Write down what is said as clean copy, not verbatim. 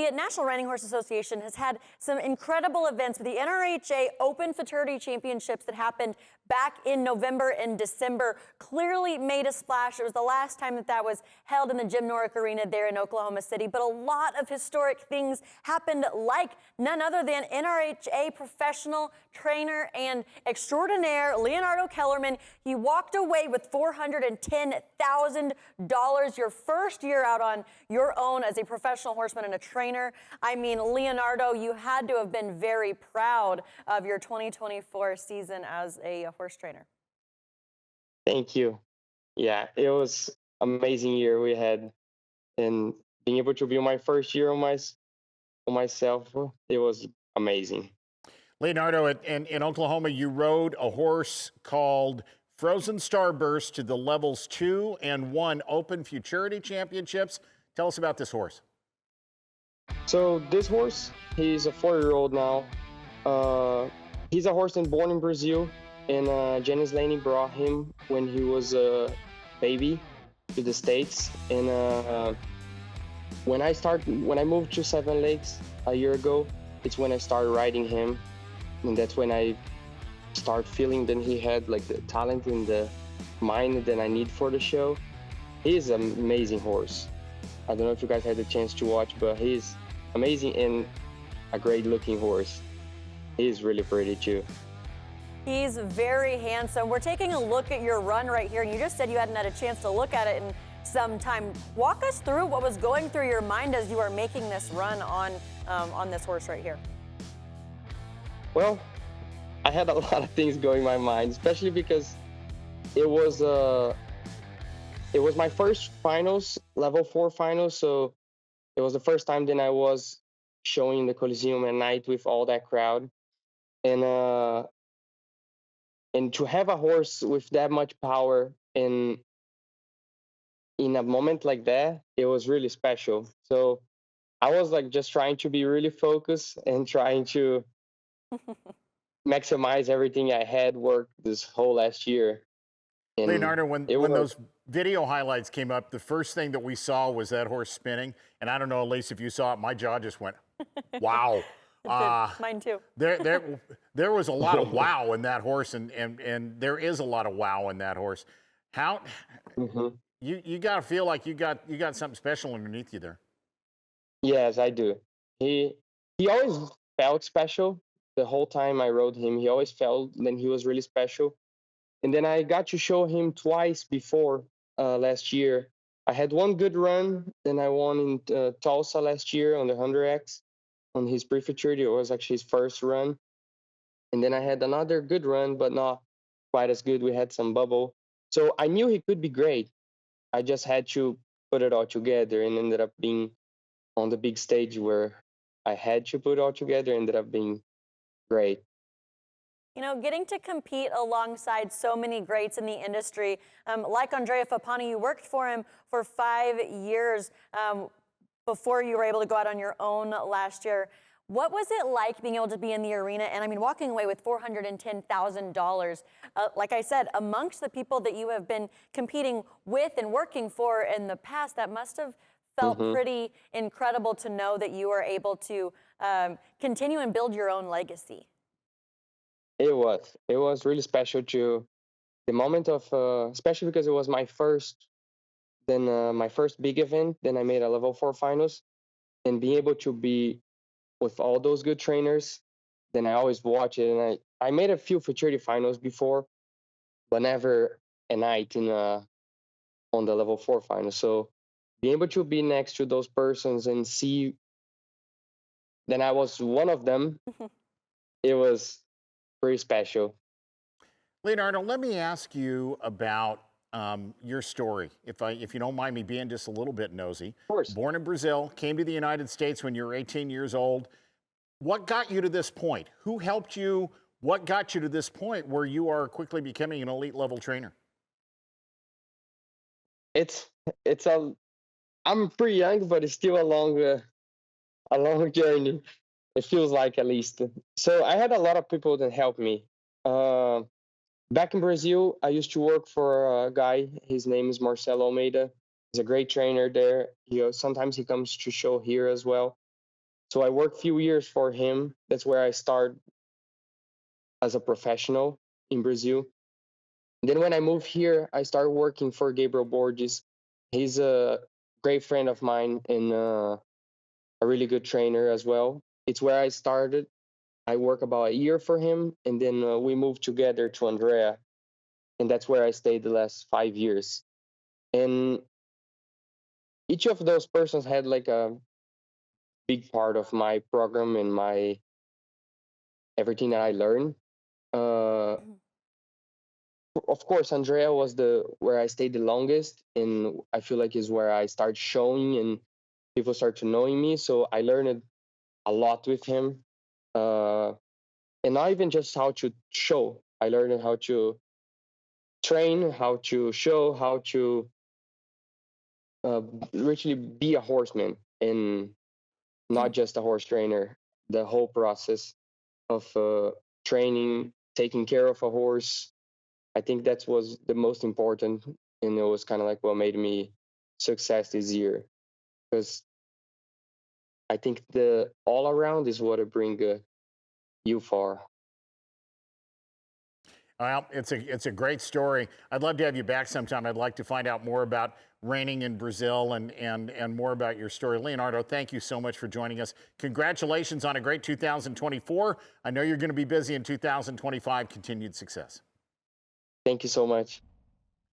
The National Reining Horse Association has had some incredible events with the NRHA Open Futurity Championships that happened back in November and December. Clearly made a splash. It was the last time that was held in the Jim Norick Arena there in Oklahoma City, but a lot of historic things happened, like none other than NRHA professional trainer and extraordinaire Leonardo Kellerman. He walked away with $410,000, your first year out on your own as a professional horseman and a trainer. I mean, Leonardo, you had to have been very proud of your 2024 season as a horse trainer. Thank you. Yeah, it was amazing year we had, and being able to be my first year on myself, it was amazing. Leonardo, in Oklahoma, you rode a horse called Frozen Starburst to the Levels 2 and 1 Open Futurity Championships. Tell us about this horse. So this horse, he's a 4-year-old now. He's a horse born in Brazil, and Janice Laney brought him when he was a baby to the States. And when I moved to Seven Lakes a year ago, it's when I started riding him, and that's when I started feeling that he had like the talent and the mind that I need for the show. He's an amazing horse. I don't know if you guys had the chance to watch, but he's amazing and a great looking horse. He's really pretty too. He's very handsome. We're taking a look at your run right here, and you just said you hadn't had a chance to look at it in some time. Walk us through what was going through your mind as you were making this run on this horse right here. Well, I had a lot of things going in my mind, especially because it was my first finals, level 4 finals, so it was the first time that I was showing the Coliseum at night with all that crowd, and to have a horse with that much power in a moment like that, it was really special. So I was like just trying to be really focused and trying to maximize everything I had worked this whole last year. And Leonardo, when those video highlights came up, the first thing that we saw was that horse spinning. And I don't know, Elise, if you saw it, my jaw just went, wow. Mine too. There was a lot of wow in that horse, and there is a lot of wow in that horse. How you got to feel like you got something special underneath you there. Yes, I do. He always felt special. The whole time I rode him, he always felt that he was really special. And then I got to show him twice before last year. I had one good run, then I won in Tulsa last year on the 100X on his pre-futurity. It was actually his first run. And then I had another good run, but not quite as good. We had some bubble. So I knew he could be great. I just had to put it all together, and ended up being on the big stage where I had to put it all together, ended up being great. You know, getting to compete alongside so many greats in the industry, like Andrea Fappani, you worked for him for 5 years before you were able to go out on your own last year. What was it like being able to be in the arena and, I mean, walking away with $410,000? Like I said, amongst the people that you have been competing with and working for in the past, that must have felt pretty incredible to know that you were able to continue and build your own legacy. It was really special to the moment of, especially because it was my first big event. Then I made a level 4 finals, and being able to be with all those good trainers. Then I always watch it, and I made a few futurity finals before, but never a night on the level 4 final. So being able to be next to those persons and see that I was one of them, it was pretty special. Leonardo, let me ask you about your story, if you don't mind me being just a little bit nosy. Of course. Born in Brazil, came to the United States when you were 18 years old. What got you to this point? Who helped you? What got you to this point where you are quickly becoming an elite level trainer? I'm pretty young, but it's still a long journey. It feels like, at least. So I had a lot of people that helped me. Back in Brazil, I used to work for a guy. His name is Marcelo Almeida. He's a great trainer there. Sometimes he comes to show here as well. So I worked few years for him. That's where I started as a professional in Brazil. Then when I moved here, I started working for Gabriel Borges. He's a great friend of mine and a really good trainer as well. It's where I started. I worked about a year for him, and then we moved together to NRHA, and that's where I stayed the last 5 years. And each of those persons had like a big part of my program and my everything that I learned. Uh, of course, Andrea was the where I stayed the longest, and I feel like is where I start showing and people start to knowing me. So I learned a lot with him, and not even just how to show. I learned how to train, how to show, how to literally be a horseman and not just a horse trainer. The whole process of training, taking care of a horse. I think that was the most important, and it was kind of like what made me success this year, because I think the all around is what bring you far. Well, it's a great story. I'd love to have you back sometime. I'd like to find out more about reining in Brazil and more about your story. Leonardo, thank you so much for joining us. Congratulations on a great 2024. I know you're going to be busy in 2025. Continued success. Thank you so much.